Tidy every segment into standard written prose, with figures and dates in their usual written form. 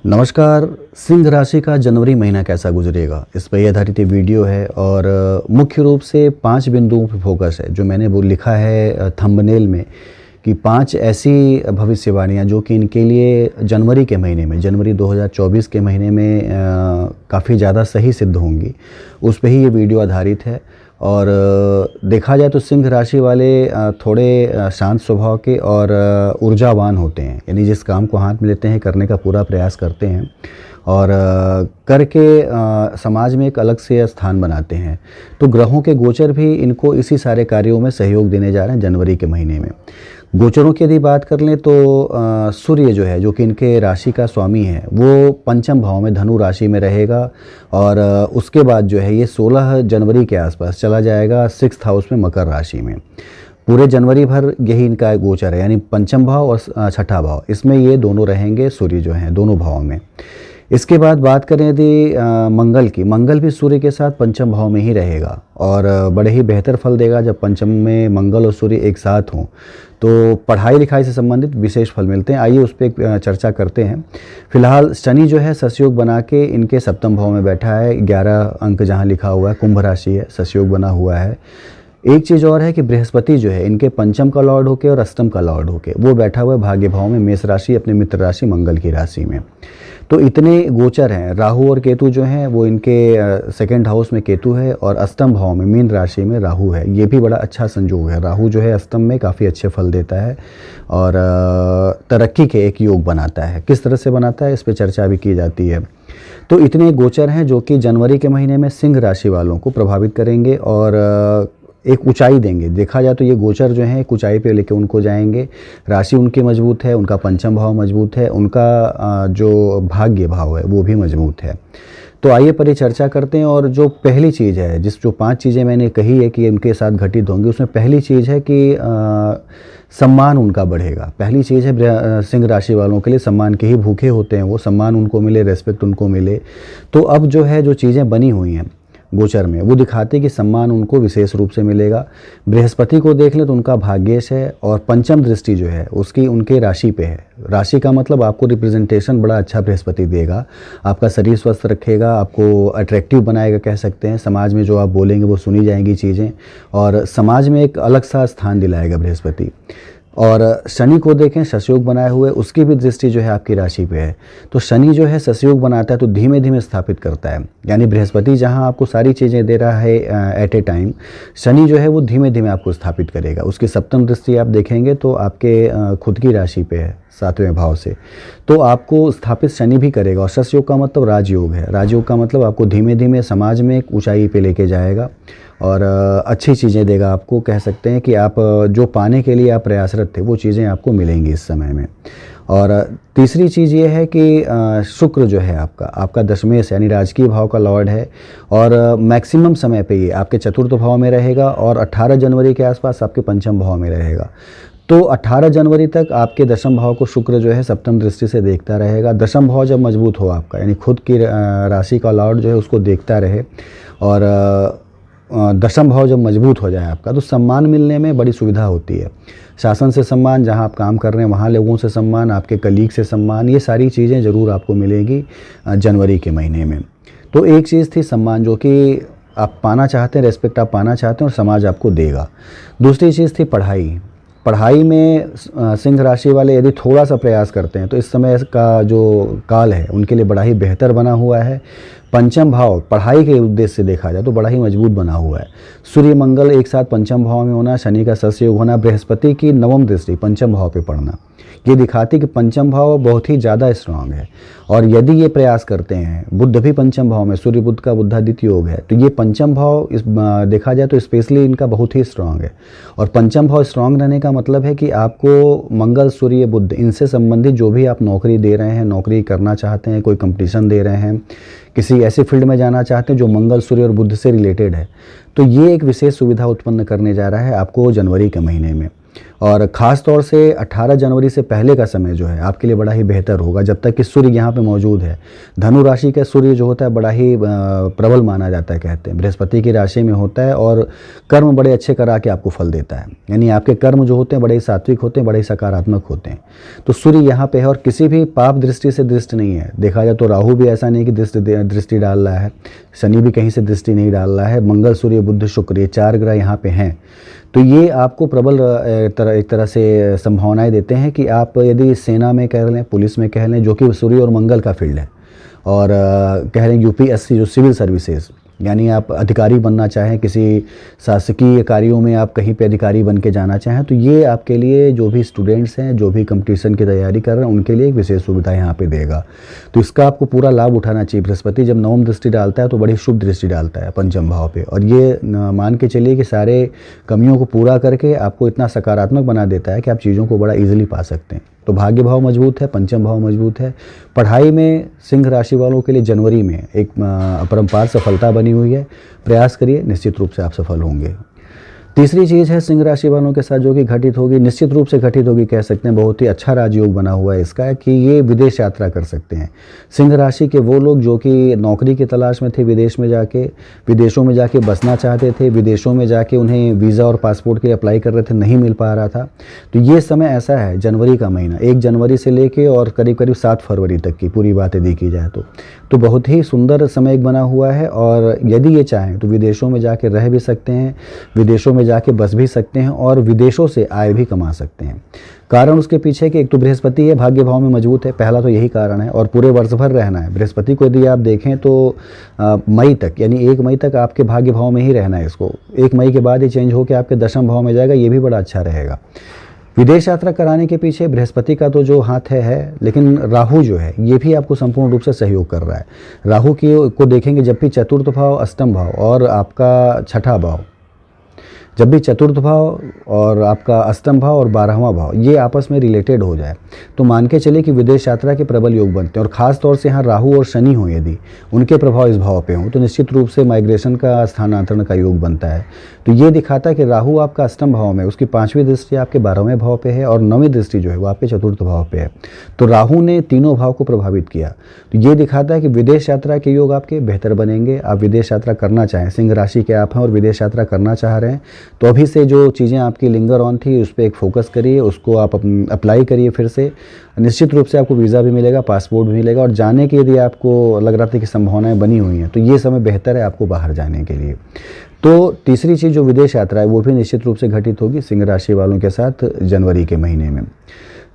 नमस्कार। सिंह राशि का जनवरी महीना कैसा गुजरेगा, इस पर आधारित ये वीडियो है और मुख्य रूप से 5 बिंदुओं पर फोकस है जो मैंने वो लिखा है थंबनेल में कि 5 ऐसी भविष्यवाणियाँ जो कि इनके लिए जनवरी के महीने में, जनवरी 2024 के महीने में काफ़ी ज़्यादा सही सिद्ध होंगी। उस पर ही ये वीडियो आधारित है। और देखा जाए तो सिंह राशि वाले थोड़े शांत स्वभाव के और ऊर्जावान होते हैं, यानी जिस काम को हाथ में लेते हैं करने का पूरा प्रयास करते हैं और करके समाज में एक अलग से स्थान बनाते हैं। तो ग्रहों के गोचर भी इनको इसी सारे कार्यों में सहयोग देने जा रहे हैं जनवरी के महीने में। गोचरों की यदि बात कर लें तो सूर्य जो है, जो कि इनके राशि का स्वामी है, वो पंचम भाव में धनु राशि में रहेगा और उसके बाद जो है ये 16 जनवरी के आसपास चला जाएगा 6th हाउस में मकर राशि में। पूरे जनवरी भर यही इनका गोचर है, यानी पंचम भाव और छठा भाव, इसमें ये दोनों रहेंगे सूर्य जो हैं दोनों भावों में। इसके बाद बात करें यदि मंगल की, मंगल भी सूर्य के साथ पंचम भाव में ही रहेगा और बड़े ही बेहतर फल देगा जब पंचम में मंगल और सूर्य एक साथ हों, तो पढ़ाई लिखाई से संबंधित विशेष फल मिलते हैं। आइए उस पर चर्चा करते हैं। फिलहाल शनि जो है ससयोग बना के इनके सप्तम भाव में बैठा है, 11 अंक जहाँ लिखा हुआ है, कुंभ राशि है, ससयोग बना हुआ है। एक चीज़ और है कि बृहस्पति जो है इनके पंचम का लॉर्ड होके और अष्टम का लॉर्ड होके वो बैठा हुआ है भाग्य भाव में, मेष राशि, अपने मित्र राशि मंगल की राशि में। तो इतने गोचर हैं। राहु और केतु जो हैं वो इनके 2nd हाउस में केतु है और अष्टम भाव में मीन राशि में राहु है। ये भी बड़ा अच्छा संयोग है। राहु जो है अष्टम में काफ़ी अच्छे फल देता है और तरक्की के एक योग बनाता है। किस तरह से बनाता है इस पर चर्चा भी की जाती है। तो इतने गोचर हैं जो कि जनवरी के महीने में सिंह राशि वालों को प्रभावित करेंगे और एक ऊंचाई देंगे। देखा जाए तो ये गोचर जो है एक ऊंचाई पे लेके उनको जाएंगे। राशि उनकी मजबूत है, उनका पंचम भाव मजबूत है, उनका जो भाग्य भाव है वो भी मजबूत है। तो आइए परिचर्चा करते हैं। और जो पहली चीज़ है, जो 5 चीज़ें मैंने कही है कि उनके साथ घटित होंगी, उसमें पहली चीज़ है कि सम्मान उनका बढ़ेगा। पहली चीज़ है सिंह राशि वालों के लिए सम्मान के ही भूखे होते हैं, वो सम्मान उनको मिले, रेस्पेक्ट उनको मिले। तो अब जो है जो चीज़ें बनी हुई हैं गोचर में वो दिखाते हैं कि सम्मान उनको विशेष रूप से मिलेगा। बृहस्पति को देख लें तो उनका भाग्येश है और पंचम दृष्टि जो है उसकी उनके राशि पे है। राशि का मतलब आपको रिप्रेजेंटेशन बड़ा अच्छा बृहस्पति देगा, आपका शरीर स्वस्थ रखेगा, आपको अट्रैक्टिव बनाएगा कह सकते हैं। समाज में जो आप बोलेंगे वो सुनी जाएंगी चीज़ें और समाज में एक अलग सा स्थान दिलाएगा बृहस्पति। और शनि को देखें ससयोग बनाए हुए, उसकी भी दृष्टि जो है आपकी राशि पे है। तो शनि जो है ससयोग बनाता है तो धीमे धीमे स्थापित करता है, यानी बृहस्पति जहां आपको सारी चीज़ें दे रहा है एट ए टाइम, शनि जो है वो धीमे धीमे आपको स्थापित करेगा। उसकी सप्तम दृष्टि आप देखेंगे तो आपके खुद की राशि पे है 7वें भाव से, तो आपको स्थापित शनि भी करेगा। और ससयोग का मतलब राजयोग है। राजयोग का मतलब आपको धीमे धीमे समाज में एक ऊंचाई पे लेके जाएगा और अच्छी चीज़ें देगा आपको। कह सकते हैं कि आप जो पाने के लिए आप प्रयासरत थे वो चीज़ें आपको मिलेंगी इस समय में। और तीसरी चीज़ ये है कि शुक्र जो है आपका दशमेश यानी राजकीय भाव का लॉर्ड है और मैक्सिमम समय पे ये आपके चतुर्थ भाव में रहेगा और 18 जनवरी के आसपास आपके पंचम भाव में रहेगा। तो 18 जनवरी तक आपके दशम भाव को शुक्र जो है सप्तम दृष्टि से देखता रहेगा। दशम भाव जब मजबूत हो आपका, यानी खुद की राशि का लॉर्ड जो है उसको देखता रहे और दशम भाव जब मजबूत हो जाए आपका, तो सम्मान मिलने में बड़ी सुविधा होती है। शासन से सम्मान, जहां आप काम कर रहे हैं वहां लोगों से सम्मान, आपके कलीग से सम्मान, ये सारी चीज़ें ज़रूर आपको मिलेगी जनवरी के महीने में। तो एक चीज़ थी सम्मान, जो कि आप पाना चाहते हैं, रेस्पेक्ट आप पाना चाहते हैं और समाज आपको देगा। दूसरी चीज़ थी पढ़ाई। पढ़ाई में सिंह राशि वाले यदि थोड़ा सा प्रयास करते हैं तो इस समय का जो काल है उनके लिए बड़ा ही बेहतर बना हुआ है। पंचम भाव पढ़ाई के उद्देश्य से देखा जाए तो बड़ा ही मजबूत बना हुआ है। सूर्य मंगल एक साथ पंचम भाव में होना, शनि का ससयोग होना, बृहस्पति की 9वीं दृष्टि पंचम भाव पे पड़ना, ये दिखाती कि पंचम भाव बहुत ही ज़्यादा स्ट्रांग है। और यदि ये प्रयास करते हैं, बुध भी पंचम भाव में, सूर्य बुध का बुधादित्य योग है, तो ये पंचम भाव देखा जाए तो स्पेशली इनका बहुत ही स्ट्रांग है। और पंचम भाव स्ट्रांग रहने का मतलब है कि आपको मंगल, सूर्य, बुध, इनसे संबंधित जो भी आप नौकरी दे रहे हैं, नौकरी करना चाहते हैं, कोई कंपटीशन दे रहे हैं, किसी ऐसे फील्ड में जाना चाहते हैं जो मंगल, सूर्य और बुध से रिलेटेड है, तो ये एक विशेष सुविधा उत्पन्न करने जा रहा है आपको जनवरी के महीने में। और ख़ास तौर से 18 जनवरी से पहले का समय जो है आपके लिए बड़ा ही बेहतर होगा, जब तक कि सूर्य यहाँ पे मौजूद है। धनु राशि का सूर्य जो होता है बड़ा ही प्रबल माना जाता है, कहते हैं बृहस्पति की राशि में होता है और कर्म बड़े अच्छे करा के आपको फल देता है। यानी आपके कर्म जो होते हैं बड़े ही सात्विक होते हैं, बड़े ही सकारात्मक होते हैं। तो सूर्य यहाँ पे है और किसी भी पाप दृष्टि से दृष्ट नहीं है। देखा जाए तो राहु भी ऐसा नहीं कि दृष्टि डाल रहा है, शनि भी कहीं से दृष्टि नहीं डाल रहा है, मंगल सूर्य बुध शुक्र ये 4 ग्रह यहाँ पे हैं। तो ये आपको प्रबल एक तरह से संभावनाएं देते हैं कि आप यदि सेना में कह लें, पुलिस में कह लें, जो कि सूर्य और मंगल का फील्ड है, और कह लें यूपीएससी जो सिविल सर्विसेज, यानी आप अधिकारी बनना चाहें, किसी शासकीय कार्यों में आप कहीं पे अधिकारी बन के जाना चाहें, तो ये आपके लिए जो भी स्टूडेंट्स हैं, जो भी कंपटीशन की तैयारी कर रहे हैं, उनके लिए एक विशेष सुविधा यहाँ पे देगा। तो इसका आपको पूरा लाभ उठाना चाहिए। बृहस्पति जब नवम दृष्टि डालता है तो बड़ी शुभ दृष्टि डालता है पंचम भाव पे, और ये मान के चलिए कि सारे कमियों को पूरा करके आपको इतना सकारात्मक बना देता है कि आप चीज़ों को बड़ा ईजिली पा सकते हैं। तो भाग्य भाव मजबूत है, पंचम भाव मजबूत है। पढ़ाई में सिंह राशि वालों के लिए जनवरी में एक अपरंपार सफलता बनी हुई है। प्रयास करिए, निश्चित रूप से आप सफल होंगे। तीसरी चीज़ है सिंह राशि वालों के साथ जो कि घटित होगी, निश्चित रूप से घटित होगी, कह सकते हैं बहुत ही अच्छा राजयोग बना हुआ है इसका, कि ये विदेश यात्रा कर सकते हैं। सिंह राशि के वो लोग जो कि नौकरी की तलाश में थे, विदेशों में जाके बसना चाहते थे, विदेशों में जाके उन्हें वीज़ा और पासपोर्ट के लिए अप्लाई कर रहे थे, नहीं मिल पा रहा था। तो ये समय ऐसा है, जनवरी का महीना 1 जनवरी से लेके और करीब करीब 7 फरवरी तक की पूरी बातें देखी जाए तो बहुत ही सुंदर समय बना हुआ है। और यदि ये चाहें तो विदेशों में जाके रह भी सकते हैं, विदेशों में जाके बस भी सकते हैं और विदेशों से आय भी कमा सकते हैं। कारण उसके पीछे कि एक तो बृहस्पति है, भाग्य भाव में मजबूत है, पहला तो यही कारण है, और पूरे वर्ष भर रहना है। बृहस्पति को यदि आप देखें तो मई तक, यानी 1 मई तक आपके भाग्य भाव में ही रहना है इसको। 1 मई के बाद ही चेंज होकर आपके दशम भाव में जाएगा, ये भी बड़ा अच्छा रहेगा। विदेश यात्रा कराने के पीछे बृहस्पति का तो जो हाथ है, लेकिन राहु जो है ये भी आपको संपूर्ण रूप से सहयोग कर रहा है। राहु को देखेंगे जब भी चतुर्थ भाव, अष्टम भाव और आपका छठा भाव, जब भी चतुर्थ भाव और आपका अष्टम भाव और 12वां भाव ये आपस में रिलेटेड हो जाए तो मान के चले कि विदेश यात्रा के प्रबल योग बनते हैं। और ख़ास तौर से यहाँ राहु और शनि हो, यदि उनके प्रभाव इस भाव पे हों तो निश्चित रूप से माइग्रेशन का, स्थानांतरण का योग बनता है। तो ये दिखाता है कि राहु आपका अष्टम भाव में, उसकी 5वीं दृष्टि आपके 12वें भाव पे है और 9वीं दृष्टि जो है वो आपके चतुर्थ भाव पे है। तो राहु ने तीनों भाव को प्रभावित किया। तो ये दिखाता है कि विदेश यात्रा के योग आपके बेहतर बनेंगे। आप विदेश यात्रा करना चाहें, सिंह राशि के आप हैं और विदेश यात्रा करना चाह रहे हैं, तो अभी से जो चीज़ें आपकी लिंगर ऑन थी उस पर एक फोकस करिए, उसको आप अप्लाई करिए फिर से। निश्चित रूप से आपको वीज़ा भी मिलेगा, पासपोर्ट भी मिलेगा, और जाने की यदि आपको लग रहा था कि संभावनाएं बनी हुई हैं तो ये समय बेहतर है आपको बाहर जाने के लिए। तो तीसरी चीज़ जो विदेश यात्रा है वो भी निश्चित रूप से घटित होगी सिंह राशि वालों के साथ जनवरी के महीने में।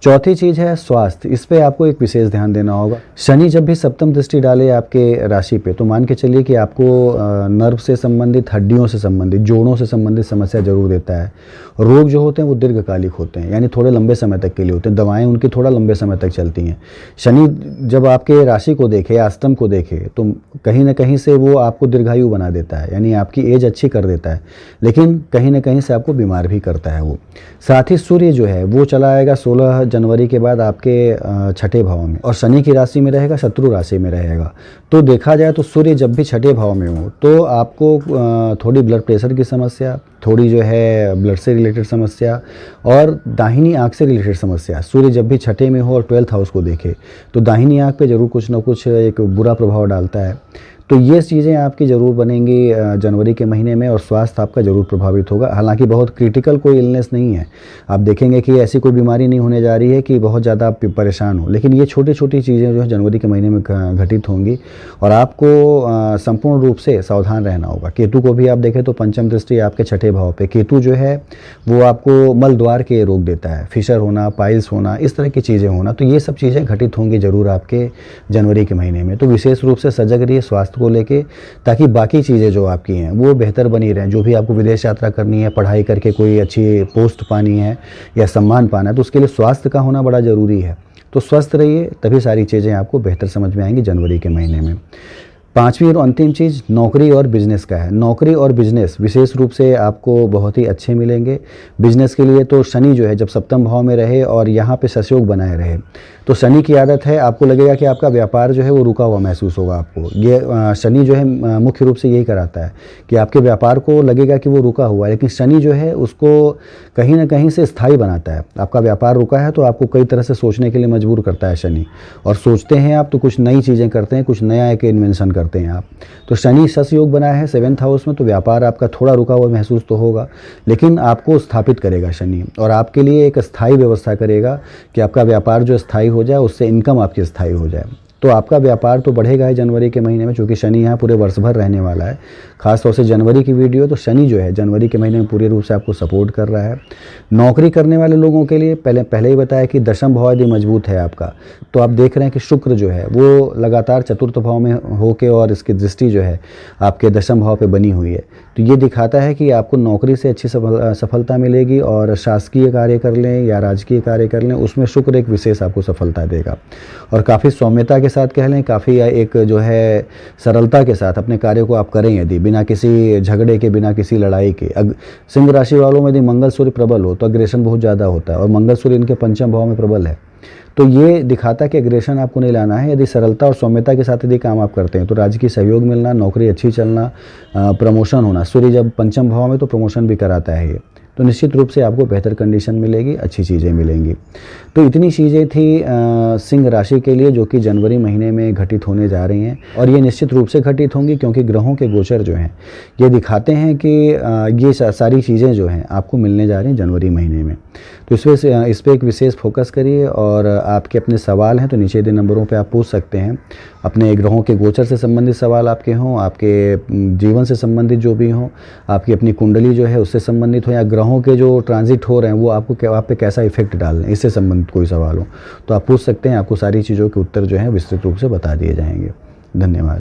चौथी चीज़ है स्वास्थ्य। इस पे आपको एक विशेष ध्यान देना होगा। शनि जब भी सप्तम दृष्टि डाले आपके राशि पे तो मान के चलिए कि आपको नर्व से संबंधित, हड्डियों से संबंधित, जोड़ों से संबंधित समस्या जरूर देता है। रोग जो होते हैं वो दीर्घकालिक होते हैं, यानी थोड़े लंबे समय तक के लिए होते हैं। दवाएं उनकी थोड़ा लंबे समय तक चलती हैं। शनि जब आपके राशि को देखे या अष्टम को देखे तो कहीं ना कहीं से वो आपको दीर्घायु बना देता है, यानी आपकी एज अच्छी कर देता है, लेकिन कहीं ना कहीं से आपको बीमार भी करता है वो। साथ ही सूर्य जो है वो चला आएगा 16 जनवरी के बाद आपके छठे भाव में, और शनि की राशि में रहेगा, शत्रु राशि में रहेगा। तो देखा जाए तो सूर्य जब भी छठे भाव में हो तो आपको थोड़ी ब्लड प्रेशर की समस्या, थोड़ी जो है ब्लड से रिलेटेड समस्या और दाहिनी आंख से रिलेटेड समस्या, सूर्य जब भी छठे में हो और 12th हाउस को देखे तो दाहिनी आंख पे जरूर कुछ ना कुछ एक बुरा प्रभाव डालता है। तो ये चीज़ें आपकी ज़रूर बनेंगी जनवरी के महीने में, और स्वास्थ्य आपका ज़रूर प्रभावित होगा। हालांकि बहुत क्रिटिकल कोई इलनेस नहीं है, आप देखेंगे कि ऐसी कोई बीमारी नहीं होने जा रही है कि बहुत ज़्यादा आप परेशान हो, लेकिन ये छोटी छोटी चीज़ें जो है जनवरी के महीने में घटित होंगी और आपको संपूर्ण रूप से सावधान रहना होगा। केतु को भी आप देखें तो पंचम दृष्टि आपके छठे भाव पे, केतु जो है वो आपको मल द्वार के रोग देता है, फिशर होना, पाइल्स होना, इस तरह की चीज़ें होना। तो ये सब चीज़ें घटित होंगी ज़रूर आपके जनवरी के महीने में। तो विशेष रूप से सजग रहिए स्वास्थ्य को लेके, ताकि बाकी चीज़ें जो आपकी हैं वो बेहतर बनी रहें। जो भी आपको विदेश यात्रा करनी है, पढ़ाई करके कोई अच्छी पोस्ट पानी है या सम्मान पाना है, तो उसके लिए स्वास्थ्य का होना बड़ा ज़रूरी है। तो स्वस्थ रहिए, तभी सारी चीज़ें आपको बेहतर समझ में आएंगी जनवरी के महीने में। पांचवी और अंतिम चीज़ नौकरी और बिजनेस का है। नौकरी और बिजनेस विशेष रूप से आपको बहुत ही अच्छे मिलेंगे। बिजनेस के लिए तो शनि जो है जब सप्तम भाव में रहे और यहाँ पे सशयोग बनाए रहे, तो शनि की आदत है, आपको लगेगा कि आपका व्यापार जो है वो रुका हुआ महसूस होगा आपको। ये शनि जो है मुख्य रूप से यही कराता है कि आपके व्यापार को लगेगा कि वो रुका हुआ है, लेकिन शनि जो है उसको कहीं ना कहीं से स्थायी बनाता है। आपका व्यापार रुका है तो आपको कई तरह से सोचने के लिए मजबूर करता है शनि, और सोचते हैं आप तो कुछ नई चीज़ें करते हैं, कुछ नया एक इन्वेंशन करते हैं आप। तो शनि सस योग बनाया है 7th हाउस में, तो व्यापार आपका थोड़ा रुका हुआ महसूस तो होगा, लेकिन आपको स्थापित करेगा शनि, और आपके लिए एक स्थायी व्यवस्था करेगा कि आपका व्यापार जो स्थायी हो जाए, उससे इनकम आपकी स्थायी हो जाए। तो आपका व्यापार तो बढ़ेगा ही जनवरी के महीने में, क्योंकि शनि यहाँ पूरे वर्ष भर रहने वाला है। खासतौर से जनवरी की वीडियो, तो शनि जो है जनवरी के महीने में पूरे रूप से आपको सपोर्ट कर रहा है। नौकरी करने वाले लोगों के लिए पहले ही बताया कि दशम भाव यदि मजबूत है आपका, तो आप देख रहे हैं कि शुक्र जो है वो लगातार चतुर्थ भाव में होके और इसकी दृष्टि जो है आपके दशम भाव पे बनी हुई है। तो ये दिखाता है कि आपको नौकरी से अच्छी सफलता मिलेगी, और शासकीय कार्य कर लें या राजकीय कार्य कर लें, उसमें शुक्र एक विशेष आपको सफलता देगा। और काफ़ी सौम्यता के साथ कह लें, काफ़ी एक जो है सरलता के साथ अपने कार्य को आप करें, यदि बिना किसी झगड़े के, बिना किसी लड़ाई के। सिंह राशि वालों में यदि मंगल सूर्य प्रबल हो तो अग्रेशन बहुत ज़्यादा होता है, और मंगल सूर्य इनके पंचम भाव में प्रबल है, तो ये दिखाता है कि एग्रेशन आपको नहीं लाना है। यदि सरलता और सौम्यता के साथ यदि काम आप करते हैं तो राजकीय सहयोग मिलना, नौकरी अच्छी चलना, प्रमोशन होना। सूर्य जब पंचम भाव में तो प्रमोशन भी कराता है ये, तो निश्चित रूप से आपको बेहतर कंडीशन मिलेगी, अच्छी चीज़ें मिलेंगी। तो इतनी चीज़ें थी सिंह राशि के लिए जो कि जनवरी महीने में घटित होने जा रही हैं, और ये निश्चित रूप से घटित होंगी क्योंकि ग्रहों के गोचर जो हैं ये दिखाते हैं कि ये सारी चीज़ें जो हैं आपको मिलने जा रही हैं जनवरी महीने में। तो इस पर एक विशेष फोकस करिए, और आपके अपने सवाल हैं तो नीचे दे नंबरों पे आप पूछ सकते हैं। अपने ग्रहों के गोचर से संबंधित सवाल आपके हों, आपके जीवन से संबंधित जो भी हों, आपकी अपनी कुंडली जो है उससे संबंधित हो, या ग्रहों के जो ट्रांजिट हो रहे हैं वो आपको आप पे कैसा इफेक्ट डाल रहे हैं, इससे संबंधित कोई सवाल हो तो आप पूछ सकते हैं। आपको सारी चीज़ों के उत्तर जो हैं विस्तृत रूप से बता दिए जाएंगे। धन्यवाद।